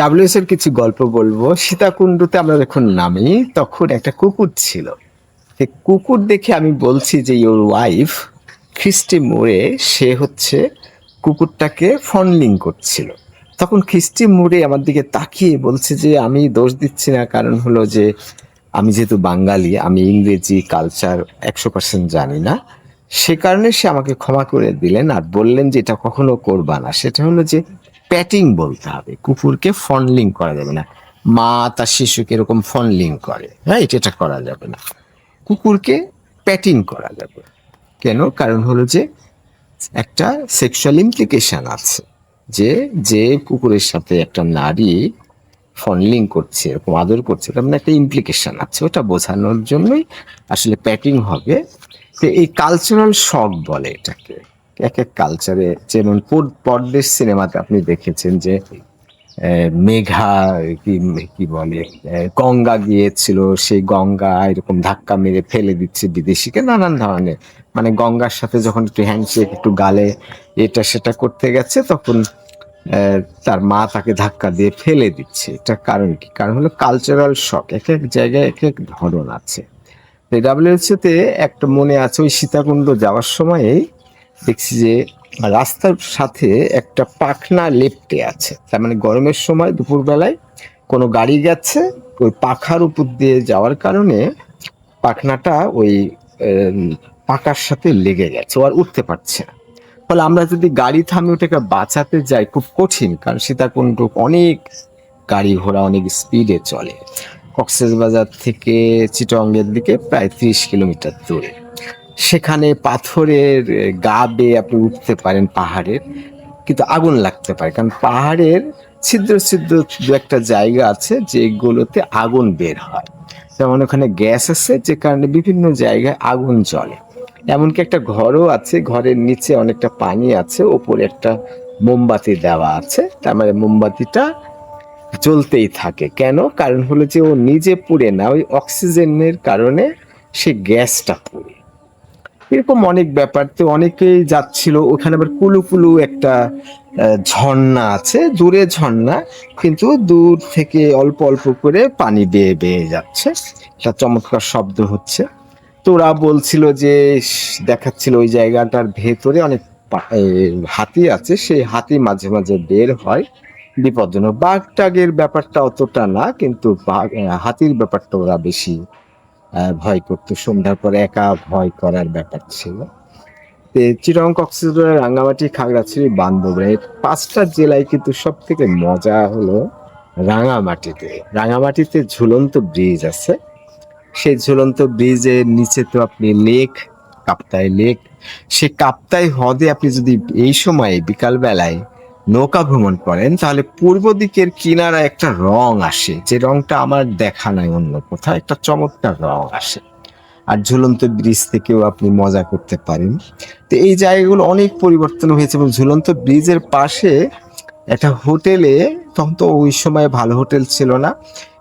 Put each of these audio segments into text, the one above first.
WS এর কিছু গল্প বলবো। সীতাকুণ্ডতে আমরা যখন নামি তখন একটা কুকুর ছিল। সে কুকুর দেখে আমি বলছি যে ইওর ওয়াইফ খ্রিস্টি মোড়ে সে হচ্ছে কুকুরটাকে ফন্ডলিং করছিল। তখন খ্রিস্টি মোড়ে আমার দিকে তাকিয়ে বলছে যে আমি দোষ দিচ্ছি না, কারণ হলো যে আমি যেহেতু বাঙালি, আমি ইংরেজি কালচার 100% জানি না, সে কারণে সে আমাকে ক্ষমা করে দিলেন আর বললেন যে এটা কখনো করবা না। সেটা হলো যে প্যাটিং বলতে হবে, কুকুরকে ফন্ডলিং করা যাবে না। মা তার শিশুকে এরকম ফন্ডলিং করে, হ্যাঁ, এটা করা যাবে না। কুকুরকে প্যাটিং করা যাবে। কেন? কারণ হলো যে একটা সেক্সুয়াল ইমপ্লিকেশন আছে, যে যে কুকুরের সাথে একটা নারী ফন্ডলিং করছে, এরকম আদর করছে, তার মানে একটা ইমপ্লিকেশন আছে, ওটা বোঝানোর জন্যই আসলে প্যাটিং হবে। তো এই কালচারাল শক বলে এটাকে। এক এক কালচারে, যেমন পরদেশ সিনেমাতে আপনি দেখেছেন যে মেঘা কি কি বলে গঙ্গা গিয়েছিল, সেই গঙ্গা এরকম ধাক্কা মেরে ফেলে দিচ্ছে বিদেশিকে, নানান ধরনের, মানে গঙ্গার সাথে যখন একটু হ্যান্ডশেক, একটু গালে এটা সেটা করতে গেছে, তখন তার মা তাকে ধাক্কা দিয়ে ফেলে দিচ্ছে। এটা কারণ কি? কারণ হলো কালচারাল শক। এক এক জায়গায় এক এক ধরন আছে। ডাব্লিউএইচও তে একটা মনে আছে, ওই সীতাকুণ্ড যাওয়ার সময়েই দেখছি যে রাস্তার সাথে একটা পাখনা লেপ্টে আছে। তার মানে গরমের সময় দুপুরবেলায় কোনো গাড়ি গেছে, ওই পাখার উপর দিয়ে যাওয়ার কারণে পাখনাটা ওই পাকার সাথে লেগে গেছে, ও আর উঠতে পারছে না। ফলে আমরা যদি গাড়ি থামিয়ে ওটাকে বাঁচাতে যাই খুব কঠিন, কারণ সীতাকুণ্ড অনেক গাড়ি ঘোড়া অনেক স্পিডে চলে। কক্সবাজার থেকে চিটাগংয়ের দিকে প্রায় 30 কিলোমিটার দূরে। সেখানে পাথরের গা বেয়ে আপনি উঠতে পারেন পাহাড়ের, কিন্তু আগুন লাগতে পারে, কারণ পাহাড়ের ছিদ্র ছিদ্র দু একটা জায়গা আছে যেগুলোতে আগুন বের হয়। যেমন ওখানে গ্যাস আছে, যে কারণে বিভিন্ন জায়গায় আগুন জ্বলে। এমনকি একটা ঘরও আছে, ঘরের নিচে অনেকটা পানি আছে, ওপরে একটা মোমবাতি দেওয়া আছে, তার মানে মোমবাতিটা জ্বলতেই থাকে। কেন? কারণ হলো যে ও নিজে পুড়ে না, ওই অক্সিজেনের কারণে সে গ্যাসটা পুড়ে। এরকম অনেক ব্যাপার। তো অনেকেই যাচ্ছিল ওখানে, আবার কুলু কুলু একটা ঝর্ণা আছে, দূরে ঝর্ণা, কিন্তু দূর থেকে অল্প অল্প করে পানি বেয়ে বেয়ে যাচ্ছে, একটা চমৎকার শব্দ হচ্ছে। তো ওরা বলছিল যে দেখাচ্ছিল ওই জায়গাটার ভেতরে অনেক হাতি আছে, সেই হাতি মাঝে মাঝে বের হয়, বিপজ্জনক। বাঘ টাগের ব্যাপারটা অতটা না, কিন্তু হাতির ব্যাপারটা ওরা বেশি ভয় করতো। সন্ধ্যার পরে একা ভয় করার ব্যাপার ছিল। চিটাগং, কক্সবাজার, রাঙ্গামাটি, খাগড়াছড়ি, বান্দরবান, এই 5টা জেলায় কিন্তু সব থেকে মজা হলো রাঙামাটিতে। রাঙামাটিতে ঝুলন্ত ব্রিজ আছে। সেই ঝুলন্ত ব্রিজের নিচে তো আপনি লেক, কাপ্তাই লেক। সে কাপ্তাই হ্রদে আপনি যদি এই সময়ে বিকাল বেলায় নৌকা ভ্রমণ করেন, তাহলে পূর্ব দিকের কিনারা একটা রং আসে, যে রংটা আমার দেখা নাই অন্য কোথাও, একটা চমৎকার রং আসে। আর ঝুলন্ত ব্রিজ থেকেও আপনি মজা করতে পারেন। তো এই জায়গাগুলো অনেক পরিবর্তন হয়েছে। এবং ঝুলন্ত ব্রিজের পাশে একটা হোটেলে, তখন তো ওই সময় ভালো হোটেল ছিল না,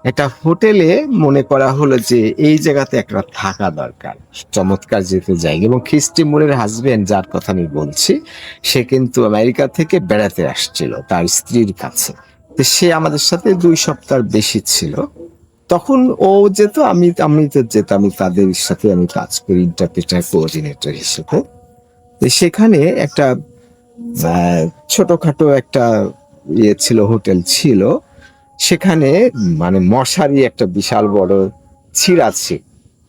একটা হোটেলে মনে করা হলো যে এই জায়গাতে একটা থাকা দরকার, চমৎকার যেহেতু জায়গা। এবং খ্রিস্টি মুরের হাজবেন্ড, যার কথা আমি বলছি, সে কিন্তু আমেরিকা থেকে বেড়াতে আসছিল তার স্ত্রীর কাছে। তো সে আমাদের সাথে 2 সপ্তাহ বেশি ছিল। তখন ও যেত, আমি আমি তো যেতাম, আমি তাদের সাথে আমি কাজ করি ইন্টারপ্রেটার কোঅর্ডিনেটর হিসেবে। তো সেখানে একটা আহ, ছোটখাটো একটা ছিল, হোটেল ছিল। সেখানে মানে মশারি একটা বিশাল বড় ছিঁড়া ছিল,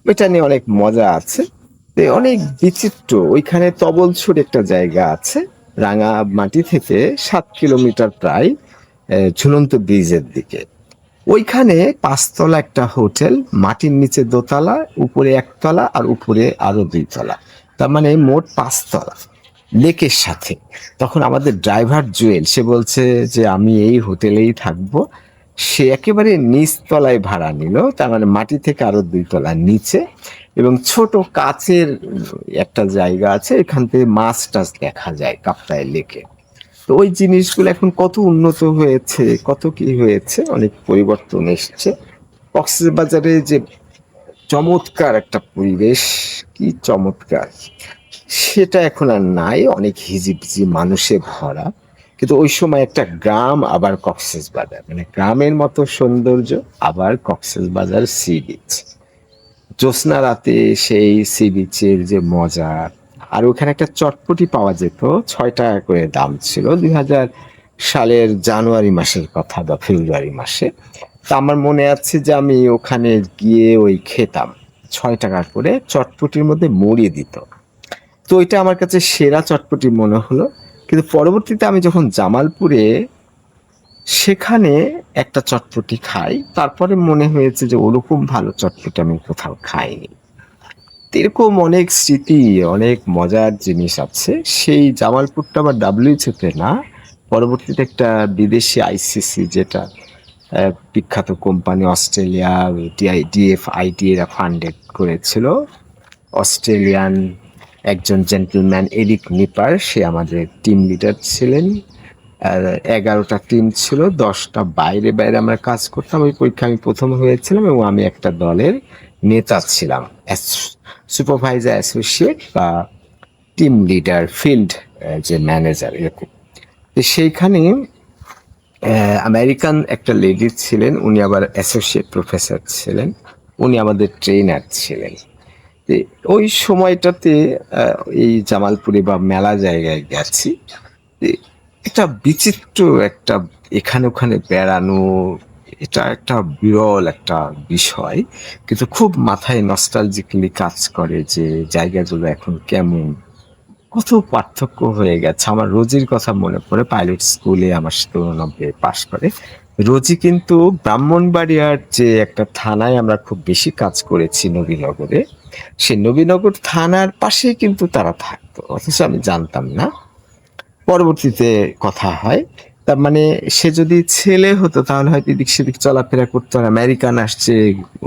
এটা নিয়ে অনেক মজা আছে। তো অনেক বিচিত্র। ওইখানে তবলছুর একটা জায়গা আছে, রাঙামাটি থেকে 7 কিলোমিটার প্রায়, ঝুলন্ত ব্রিজের দিকে। ওইখানে 5 তলা একটা হোটেল, মাটির নিচে দোতলা, উপরে 1 তলা, আর উপরে আরো 2 তলা, তার মানে মোট 5 তলা লেকের সাথে। তখন আমাদের ড্রাইভার জুয়েল, সে বলছে যে আমি এই হোটেলেই থাকবো। সে একেবারে নিচ তলায় ভাড়া নিল, তার মানে মাটি থেকে আরো 2 তলা নিচে। এবং ছোট কাচের একটা জায়গা আছে, এখান থেকে মাছ টাছ দেখা যায় কাপ্তাই লেকে। তো ওই জিনিসগুলো এখন কত উন্নত হয়েছে, কত কি হয়েছে, অনেক পরিবর্তন এসছে। কক্সবাজারে যে চমৎকার একটা পরিবেশ, কি চমৎকার, সেটা এখন আর নাই, অনেক হিজিবিজি মানুষে ভরা। কিন্তু ওই সময় একটা গ্রাম আবার কক্সবাজার, মানে গ্রামের মতো সৌন্দর্য, আবার কক্সবাজার সি বিচ, জ্যোৎস্না রাতে সেই সি বিচের যে মজা। আর ওখানে একটা চটপটি পাওয়া যেত, 6 টাকা করে দাম ছিল, 2000 সালের জানুয়ারি মাসের কথা বা ফেব্রুয়ারি মাসে। তা আমার মনে আছে যে আমি ওখানে গিয়ে ওই খেতাম, 6 টাকা করে চটপটির মধ্যে মুড়িয়ে দিত। তো ওইটা আমার কাছে সেরা চটপটি মনে হলো। কিন্তু পরবর্তীতে আমি যখন জামালপুরে সেখানে একটা চটপটি খাই, তারপরে মনে হয়েছে যে ওরকম ভালো চটপটি আমি কোথাও খাইনি। তো এরকম অনেক স্মৃতি, অনেক মজার জিনিস আছে। সেই জামালপুরটা আবার ডাব্লিউএইচওতে না, পরবর্তীতে একটা বিদেশি আইসিসি, যেটা বিখ্যাত কোম্পানি অস্ট্রেলিয়া, ডিএফআইডি এরা ফান্ডেড করেছিল। অস্ট্রেলিয়ান একজন জেন্টলম্যান এরিক নিপার, সে আমাদের টিম লিডার ছিলেন। 11টা টিম ছিল, 10টা বাইরে বাইরে আমরা কাজ করতাম। ওই পরীক্ষা আমি প্রথম হয়েছিলাম এবং আমি একটা দলের নেতা ছিলাম, সুপারভাইজার, অ্যাসোসিয়েট বা টিম লিডার, ফিল্ড যে ম্যানেজার, এরকম। তো সেইখানে আমেরিকান একটা লেডি ছিলেন, উনি আবার অ্যাসোসিয়েট প্রফেসর ছিলেন, উনি আমাদের ট্রেনার ছিলেন। তো ওই সময়টাতে এই জামালপুরে বা মেলা জায়গায় গেছি। একটা বিচিত্র একটা, এখানে ওখানে বেড়ানো, এটা একটা বিরল একটা বিষয়। কিন্তু খুব মাথায় নস্টালজিক্যালি কাজ করে যে জায়গাগুলো এখন কেমন, কত পার্থক্য হয়ে গেছে। আমার রোজির কথা মনে পড়ে, পাইলট স্কুলে আমার 97 পাশ করে। রোজি কিন্তু ব্রাহ্মণবাড়িয়ার যে একটা থানায় আমরা খুব বেশি কাজ করেছি, নবীনগরে, সে নবীনগর থানার পাশেই কিন্তু তারা থাকতো, অথচ আমি জানতাম না। পরবর্তীতে কথা হয়। তার মানে সে যদি ছেলে হতো তাহলে হয়তো এদিক সেদিক চলাফেরা করতো, আর আমেরিকান আসছে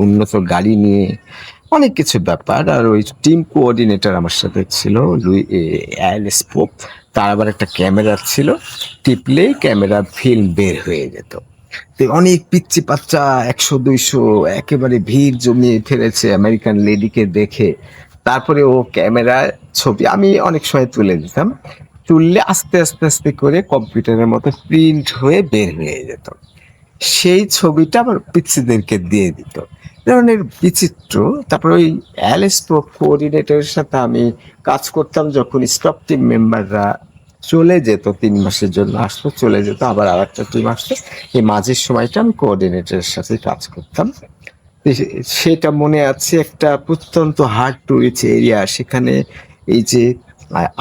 উন্নত গাড়ি নিয়ে, অনেক কিছু ব্যাপার। আর ওই টিম কোঅর্ডিনেটর আমার সাথে ছিল, অ্যাল স্পোক। তার আবার একটা ক্যামেরা ছিল, টিপলেই ক্যামেরা ফিল্ম বের হয়ে যেত। তো অনেক পিচ্চি বাচ্চা 100-200 একেবারে ভিড় জমিয়ে ফেলেছে আমেরিকান লেডিকে দেখে। তারপরে ও ক্যামেরা ছবি আমি অনেক সময় তুলে দিতাম, তুললে আস্তে আস্তে আস্তে করে কম্পিউটারের মতো প্রিন্ট হয়ে বের হয়ে যেত। সেই ছবিটা আবার পিচ্চিদেরকে দিয়ে দিত, এ ধরনের বিচিত্র। তারপর ওই অ্যালস্পোক কোঅর্ডিনেটরের সাথে আমি কাজ করতাম, যখন স্টাফ টিম মেম্বাররা চলে যেত, 3 মাসের জন্য আসতো, চলে যেত, আবার আর একটা টিম আসতো, এই মাঝের সময়টা আমি কোঅর্ডিনেটরের সাথে কাজ করতাম। সেটা মনে আছে, একটা প্রত্যন্ত হার্ড টু রিচ এরিয়া, সেখানে এই যে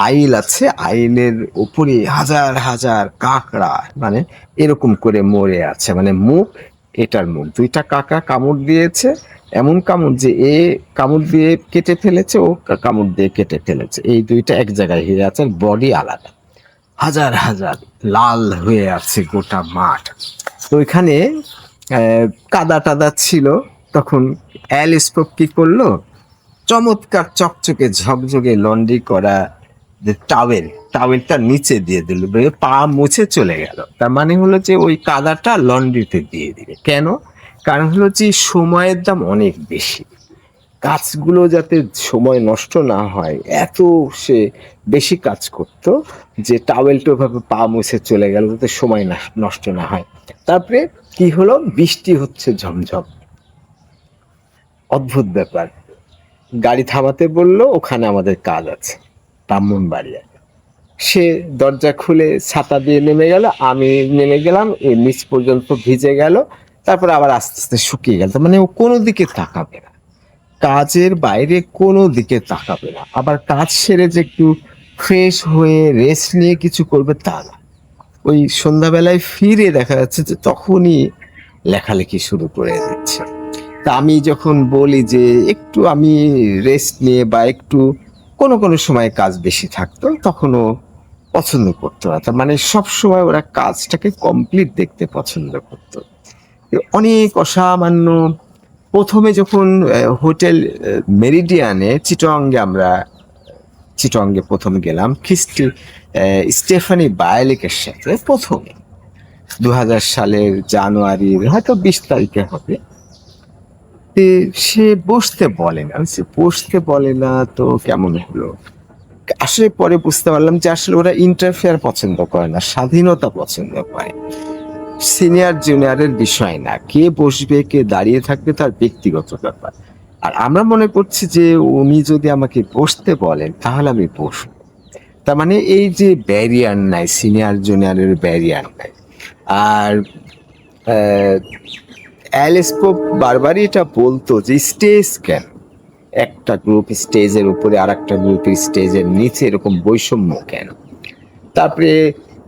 আইল আছে, আইলের উপরে হাজার হাজার কাঁকড়া, মানে এরকম করে মরে আছে, মানে মুখ, এটার মুখ, 2টা কাঁকড়া কামড় দিয়েছে, এমন কামড় যে এ কামড় দিয়ে কেটে ফেলেছে, ও কামড় দিয়ে কেটে ফেলেছে, এই 2টা এক জায়গায় হয়ে আছে, বডি আলাদা, হাজার হাজার লাল হয়ে আছে গোটা মাঠ। তো ওইখানে কাদা টাদা ছিল। তখন অ্যালিস্পোক কি করলো, চমৎকার চকচকে ঝকঝকে লন্ড্রি করা যে টাওয়েলটা নিচে দিয়ে দিল, পা মুছে চলে গেল। তার মানে হলো যে ওই কাদাটা লন্ড্রিতে দিয়ে দিবে কেন? কারণ হলো যে সময়ের দাম অনেক বেশি, কাজগুলো যাতে সময় নষ্ট না হয়, এত সে বেশি কাজ করত যে টাওয়েলটা ওভাবে পা মুছে চলে গেল যাতে সময় নষ্ট না হয়। তারপরে কি হলো, বৃষ্টি হচ্ছে ঝমঝম, অদ্ভুত ব্যাপার। গাড়ি থামাতে বললো, ওখানে আমাদের কাজ আছে ব্রাহ্মণবাড়িয়া। সে দরজা খুলে ছাতা দিয়ে নেমে গেল, আমি নেমে গেলাম, এই নিচ পর্যন্ত ভিজে গেল, তারপর আবার আস্তে আস্তে শুকিয়ে গেল। মানে ও কোনো দিকে তাকাবে না, কাজের বাইরে কোনো দিকে তাকাবে না। আবার কাজ সেরে যে একটু ফ্রেশ হয়ে রেস্ট নিয়ে কিছু করবে তা না, ওই সন্ধ্যাবেলায় ফিরে দেখা যাচ্ছে যে তখনই লেখালেখি শুরু করে দিচ্ছে। তা আমি যখন বলি যে একটু আমি রেস্ট নিয়ে বা একটু, কোনো কোনো সময় কাজ বেশি থাকতো, তখনও পছন্দ করতো না। তার মানে সবসময় ওরা কাজটাকে কমপ্লিট দেখতে পছন্দ করতো। অনেক অসামান্য। প্রথমে যখন হোটেল মেরিডিয়ানে চিটংগে, আমরা চিটংগে প্রথম গেলাম স্টেফানি বায়ালিকের সাথে, প্রথমে 2000 সালের জানুয়ারির হয়তো 20 তারিখে হবে। সে বসতে বলে না, বসতে বলে না তো কেমন হলো, আসলে পরে বুঝতে পারলাম যে আসলে ওরা ইন্টারফেয়ার পছন্দ করে না, স্বাধীনতা পছন্দ করে। সিনিয়র জুনিয়রের বিষয় না, কে বসবে কে দাঁড়িয়ে থাকবে তার ব্যক্তিগত ব্যাপার। আর আমরা মনে করছি যে উনি যদি আমাকে বসতে বলেন তাহলে আমি বসবো। তার মানে এই যে ব্যারিয়ার নাই, সিনিয়র জুনিয়রের ব্যারিয়ার নাই। আর অ্যালেস পোপ বারবারই এটা বলতো যে স্টেজ কেন, একটা গ্রুপ স্টেজের উপরে আর একটা গ্রুপের স্টেজের নিচে এরকম বৈষম্য কেন। তারপরে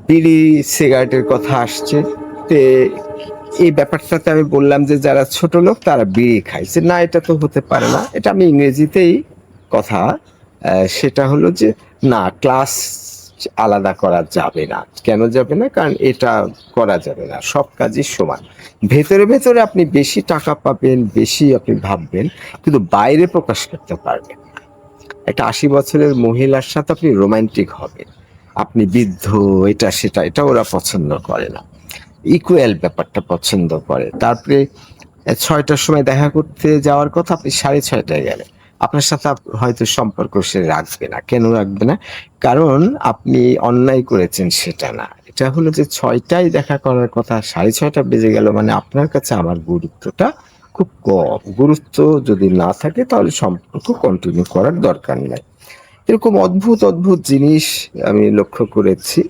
বিড়ি সিগারেটের কথা আসছে, তে এই ব্যাপারটাতে আমি বললাম যে যারা ছোট লোক তারা বিড়ি খায়, যে না এটা তো হতে পারে না। এটা আমি ইংরেজিতেই কথা, সেটা হলো যে না, ক্লাস আলাদা করা যাবে না। কেন যাবে না? কারণ এটা করা যাবে না, সব কাজই সমান। ভেতরে ভেতরে আপনি বেশি টাকা পাবেন, বেশি আপনি ভাববেন, কিন্তু বাইরে প্রকাশ করতে পারবেন। একটা 80 বছরের মহিলার সাথে আপনি রোমান্টিক হবেন, আপনি বৃদ্ধ, এটা সেটা, এটা ওরা পছন্দ করে না। ইকুয়াল ব্যাপারটা পছন্দ করে। তারপরে 6টার সময় দেখা করতে যাওয়ার কথা, আপনি 6:30টায় গেলেন, আপনার সাথে হয়তো সম্পর্ক সে রাখবে না। কেন রাখবে না? কারণ আপনি অন্যায় করেছেন সেটা না, এটা হলো যে 6টায় দেখা করার কথা, 6:30 বেজে গেল, মানে আপনার কাছে আমার গুরুত্বটা খুব কম। গুরুত্ব যদি না থাকে তাহলে সম্পর্ক কন্টিনিউ করার দরকার নাই। এরকম অদ্ভুত অদ্ভুত জিনিস আমি লক্ষ্য করেছি।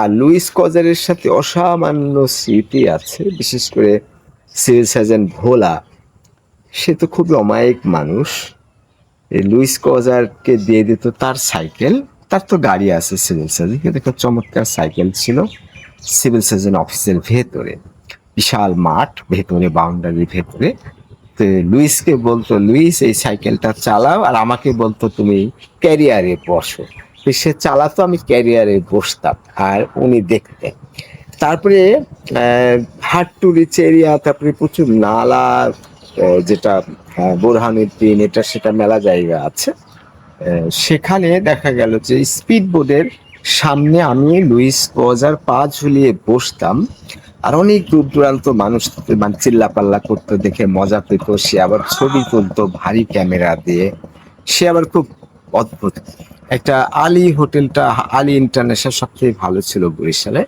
আর লুইস কজারের সাথে অসামান্য স্মৃতি আছে, বিশেষ করে সিভিল সার্জন ভোলা। সে তো খুবই অমায়িক মানুষ। এই লুইস কজারকে দিয়ে দিত তার সাইকেল, তার তো গাড়ি আছে সিভিল সার্জন, কিন্তু একটা চমৎকার সাইকেল ছিল সিভিল সার্জন অফিসের ভেতরে, বিশাল মাঠ, ভেতরে বাউন্ডারির ভেতরে। তো লুইসকে বলতো, লুইস এই সাইকেলটা চালাও, আর আমাকে বলতো তুমি ক্যারিয়ারে বসো। তো সে চালাতো, আমি ক্যারিয়ারে বসতাম, আর উনি দেখতেন। তারপরে হাট টু রিচ এরিয়া, তারপরে প্রচুর নালা, যেটা বোরহানুদ্দিন, এটা সেটা মেলা জায়গা আছে। সেখানে দেখা গেল যে স্পিড বোর্ডের সামনে আমি লুইস কজার পা ঝুলিয়ে বসতাম, আর অনেক দূর দূরান্ত মানুষ মানে চিল্লাপাল্লা করতে দেখে মজা পেত। সে আবার ছবি তুলতো ভারী ক্যামেরা দিয়ে। সে আবার খুব অদ্ভুত একটা, আলী হোটেলটা, আলী ইন্টারন্যাশনাল সবচেয়ে ভালো ছিল বরিশালে।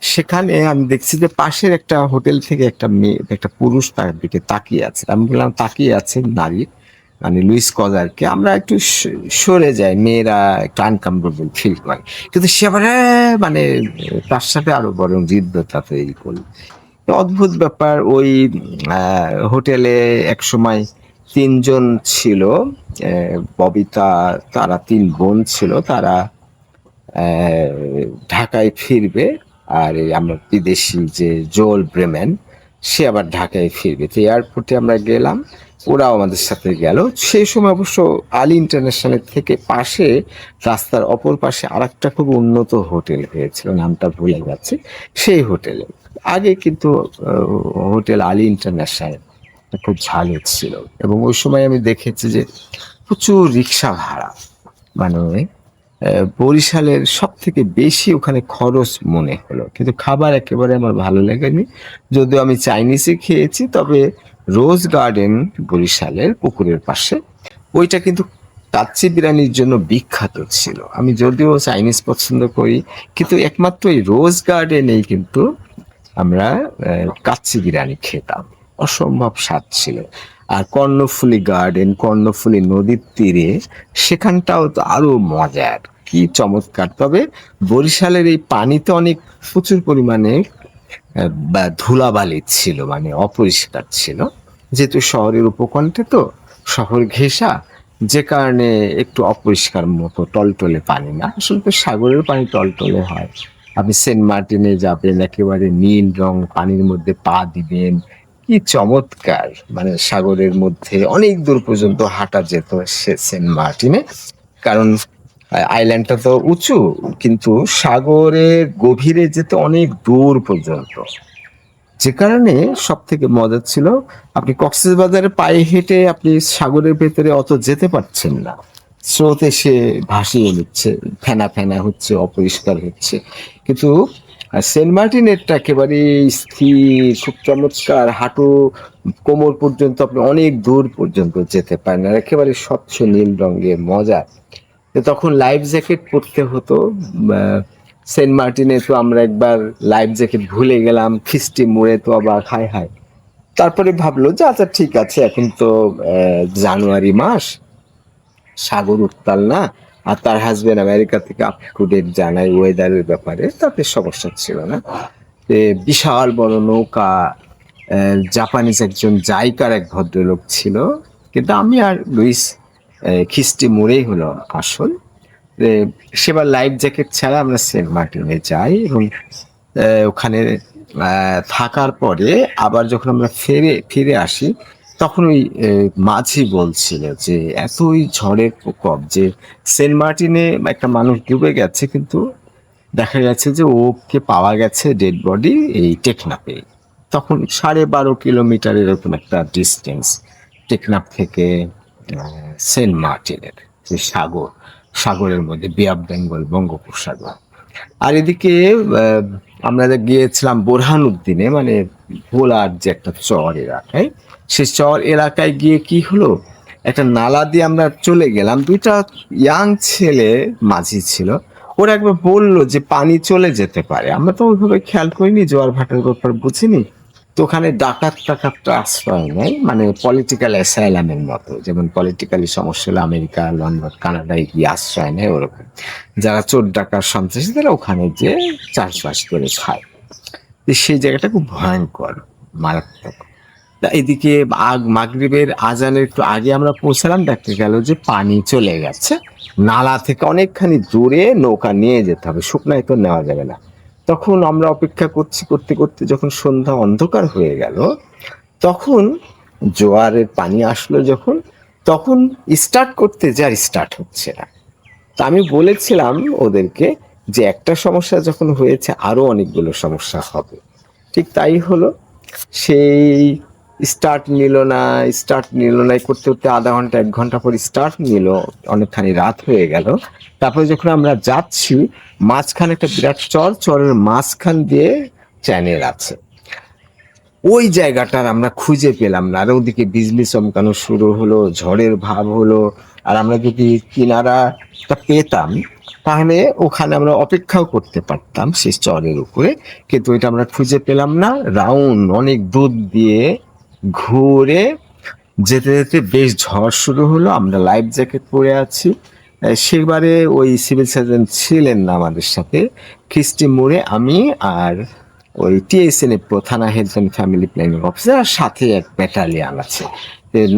সেখানে আমি দেখছি যে পাশের একটা হোটেল থেকে একটা মেয়ে, একটা পুরুষ তার দিকে তাকিয়ে আছে। আমি বললাম তাকিয়ে আছে নারী, মানে লুইস কজারকে, আমরা একটু সরে যাই, মেয়েরা একটু আনকমফোর্টেবল ফিল করে। কিন্তু সে আবার মানে তার সাথে আরো বরং হৃদ্যতা তৈরি করল। অদ্ভুত ব্যাপার। ওই হোটেলে এক সময় 3 জন ছিল, ববিতা, তারা 3 বোন ছিল, তারা ঢাকায় ফিরবে। আর এই আমরা বিদেশি যে জোল ব্রেমেন, সে আবার ঢাকায় ফিরবে। তো এয়ারপোর্টে আমরা গেলাম, ওরাও আমাদের সাথে গেল। সেই সময় অবশ্য আলী ইন্টারন্যাশনাল থেকে পাশে, রাস্তার অপর পাশে আরেকটা খুব উন্নত হোটেল হয়েছিল, নামটা ভুলে যাচ্ছে। সেই হোটেলে আগে কিন্তু হোটেল আলী ইন্টারন্যাশনাল খুব ঝালু ছিল। এবং ওই সময় আমি দেখেছি যে প্রচুর রিক্সা ভাড়া, মানে বরিশালের সব থেকে বেশি ওখানে খরচ মনে হলো। কিন্তু খাবার একেবারে আমার ভালো লাগেনি, যদিও আমি চাইনিজে খেয়েছি। তবে রোজ গার্ডেন, বরিশালের পুকুরের পাশে, ওইটা কিন্তু কাচ্চি বিরিয়ানির জন্য বিখ্যাত ছিল। আমি যদিও চাইনিজ পছন্দ করি, কিন্তু একমাত্র এই রোজ গার্ডেনেই কিন্তু আমরা কাচ্চি বিরিয়ানি খেতাম, অসম্ভব স্বাদ ছিল। আর কর্ণফুলী গার্ডেন, কর্ণফুলী নদীর তীরে, সেখানটাও তো আরো মজার, কি চমৎকার। তবে বরিশালের এই পানিতে অনেক প্রচুর পরিমাণে বা ধুলাবালি ছিল, মানে অপরিষ্কার ছিল, যেহেতু শহরের উপকণ্ঠে, তো শহর ঘেঁষা, যে কারণে একটু অপরিষ্কার মতো, টলটলে পানি না। আসলে তো সাগরের পানি টলটলে হয়। আপনি সেন্ট মার্টিনে যাবেন, একেবারে নীল রং পানির মধ্যে পা দিবেন, কি চমৎকার। মানে সাগরের মধ্যে অনেক দূর পর্যন্ত হাঁটা যেত সেন্ট মার্টিনে, কারণ আইল্যান্ডটা তো উঁচু, কিন্তু সাগরের গভীরে যেতে অনেক দূর পর্যন্ত। যে কারণে সব থেকে মজার ছিল, আপনি কক্সবাজারে পায়ে হেঁটে আপনি সাগরের ভেতরে অত যেতে পারছেন না, স্রোত এসে ভাসিয়ে নিচ্ছে, ফেনা ফেনা হচ্ছে, অপরিষ্কার হচ্ছে। কিন্তু সেন্ট মার্টিনেরটা একেবারে স্থির, খুব চমৎকার, হাঁটু কোমর পর্যন্ত আপনি অনেক দূর পর্যন্ত যেতে পারেন, আর একেবারে স্বচ্ছ নীল রঙের, মজা। তো তখন লাইফ জ্যাকেট পরতে হতো। সেন্ট মার্টিনে তো আমরা একবার লাইফ জ্যাকেট ভুলে গেলাম, খিস্টি মোড়ে তো আবার হায় হায়। তারপরে ভাবলো যে আচ্ছা ঠিক আছে, এখন তো জানুয়ারি মাস, সাগর উত্তাল না, আর তার হাজবেন্ড আমেরিকা থেকে আপ টু ডেট জানায় ওয়েদারের ব্যাপারে, তাতে সমস্যা ছিল না। বিশাল বড় নৌকা, জাপানিজ একজন জাইকার এক ভদ্রলোক ছিল, কিন্তু আমি আর লুইস খিস্টি মোড়েই হলো আসল। সেবার লাইফ জ্যাকেট ছাড়া আমরা সেন্ট মার্টিনে যাই, এবং ওখানে থাকার পরে আবার যখন আমরা ফিরে আসি, তখন ওই মাঝি বলছিল যে এতই ঝড়ের প্রকোপ যে সেন্ট মার্টিনে একটা মানুষ ডুবে গেছে, কিন্তু দেখা গেছে যে ওকে পাওয়া গেছে ডেড বডি এই টেকনাফে। তখন 12.5 কিলোমিটার এরকম একটা ডিস্টেন্স টেকনাফ থেকে সেন্ট মার্টিনের, যে সাগরের মধ্যে বে অফ বেঙ্গল, বঙ্গোপসাগর। আর এদিকে আমরা গিয়েছিলাম বোরহানউদ্দিনে, মানে ভোলার যে একটা চর এলাকায়। সেই চর এলাকায় গিয়ে কি হলো, একটা নালা দিয়ে আমরা চলে গেলাম, দুইটা ইয়াং ছেলে মাঝি ছিল, ওরা একবার বললো যে পানি চলে যেতে পারে। আমরা তো ওইভাবে খেয়াল করিনি, জোয়ার ভাটার ব্যাপার বুঝিনি। তো ওখানে ডাকাতটা আশ্রয় নেয়, মানে পলিটিক্যাল অ্যাসাইলামের মতো, যেমন পলিটিক্যালি সমস্যা হলে আমেরিকা, লন্ডন, কানাডায় গিয়ে আশ্রয় নেয়, ওরকম যারা চোর ডাকাত সন্ত্রাসী তারা ওখানে যে চাষবাস করে খায়। সেই জায়গাটা খুব ভয়ঙ্কর, মারাত্মক। তা এদিকে মাগরিবের আজানের একটু আগে আমরা পৌঁছালাম, দেখতে গেল যে পানি চলে গেছে, নালা থেকে অনেকখানি দূরে নৌকা নিয়ে যেতে হবে, শুকনায় তো নেওয়া যাবে না। তখন আমরা অপেক্ষা করতে করতে যখন সন্ধ্যা অন্ধকার হয়ে গেল, তখন জোয়ারের পানি আসলো যখন, তখন স্টার্ট করতে যা স্টার্ট হচ্ছে না। তা আমি বলেছিলাম ওদেরকে যে একটা সমস্যা যখন হয়েছে আরো অনেকগুলো সমস্যা হবে। ঠিক তাই হলো। সেই স্টার্ট নিল না করতে করতে আধা ঘন্টা 1 ঘন্টা পর স্টার্ট নিল, অনেকখানি রাত হয়ে গেল। তারপরে যখন আমরা যাচ্ছি, মাঝখানে একটা বিরাট চরের মাঝখান দিয়ে চ্যানেল আছে, ওই জায়গাটার আমরা খুঁজে পেলাম না। আর ওদিকে বিজলি চমকানো শুরু হলো, ঝড়ের ভাব হলো। আর আমরা যদি কিনারাটা পেতাম, তাহলে ওখানে আমরা অপেক্ষাও করতে পারতাম সেই চরের উপরে, কিন্তু এটা আমরা খুঁজে পেলাম না। রাউন্ড অনেক দূর দিয়ে ঘুরে যেতে যেতে বেশ ঝড় শুরু হলো। আমরা লাইফ জ্যাকেট পরে আছি। সেবারে ওই সিভিল সার্জন ছিলেন না আমাদের সাথে, খ্রিস্টি মোড়ে আমি আর ওই টিএসএন থানা health and family planning officer, আর সাথে এক ব্যাটালিয়ান আছে।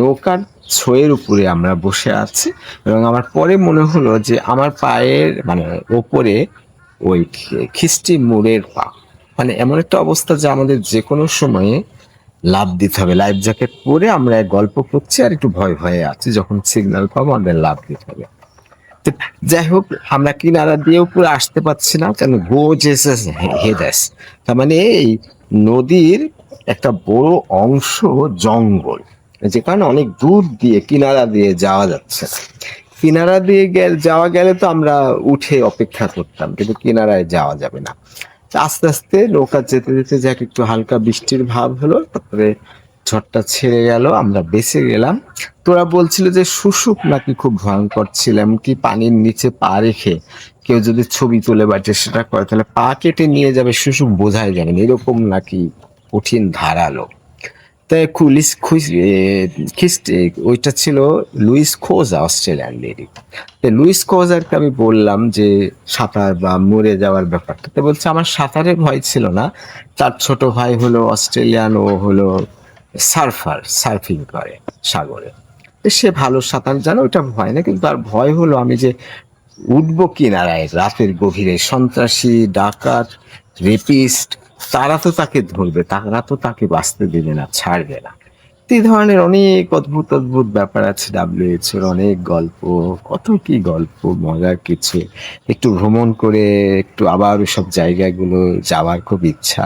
নৌকার ছোঁয়ের উপরে আমরা বসে আছি, এবং আমার পরে মনে হলো যে আমার পায়ের মানে ওপরে ওই খ্রিস্টি মোড়ের পা, মানে এমন একটা অবস্থা যে আমাদের যে কোনো সময়ে লাফ দিতে হবে। লাইফ জ্যাকেট পরে আমরা গল্প করছি আর একটু ভয় ভয়ে আছি, যখন সিগন্যাল পাবো আমাদের লাফ দিতে হবে। যাই হোক, আমরা কিনারা দিয়ে উপরে আসতে পারছি না, কেন গোজ এসে হেদাস, তার মানে এই নদীর একটা বড় অংশ জঙ্গল, যে কারণে অনেক দূর দিয়ে কিনারা দিয়ে যাওয়া যাচ্ছে না। কিনারা দিয়ে যাওয়া গেলে তো আমরা উঠে অপেক্ষা করতাম, কিন্তু কিনারায় যাওয়া যাবে না। আস্তে আস্তে নৌকা যেতে যেতে যাক একটু হালকা বৃষ্টির ভাব হলো, তারপরে ঝড়টা ছেড়ে গেল, আমরা বেঁচে গেলাম। তোরা বলছিল যে শুশুক নাকি খুব ভয়ঙ্কর ছিল, এমনকি পানির নিচে পা রেখে কেউ যদি ছবি তুলে বা সেটা করে তাহলে পা কেটে নিয়ে যাবে, শুশুক বোঝাই যাবে না, এরকম নাকি কঠিন ধারালো। তাই ওইটা ছিল লুইস খোজা, অস্ট্রেলিয়ান লেডি। লুইস খোজারকে আমি বললাম যে সাঁতার বা মরে যাওয়ার ব্যাপারটা, তো বলছে আমার সাঁতারের ভয় ছিল না, তার ছোট ভাই হলো অস্ট্রেলিয়ান, ও হলো সার্ফিং করে সাগরে, সে ভালো সাঁতার জানে, ওইটা ভয় না। কিন্তু তার ভয় হলো আমি যে উঠবো কিনারায় রাতের গভীরে, সন্ত্রাসী, ডাকাত, রেপিস্ট, তারা তো তাকে ধরবে, তারা তো তাকে বাঁচতে দেবে না, ছাড়বে না। এই ধরনের অনেক অদ্ভুত অদ্ভুত ব্যাপার আছে ডাব্লিউএইচওর, অনেক গল্প, কত কি গল্প, মজার কিছু। একটু ভ্রমণ করে একটু আবার ওইসব জায়গাগুলো যাওয়ার খুব ইচ্ছা।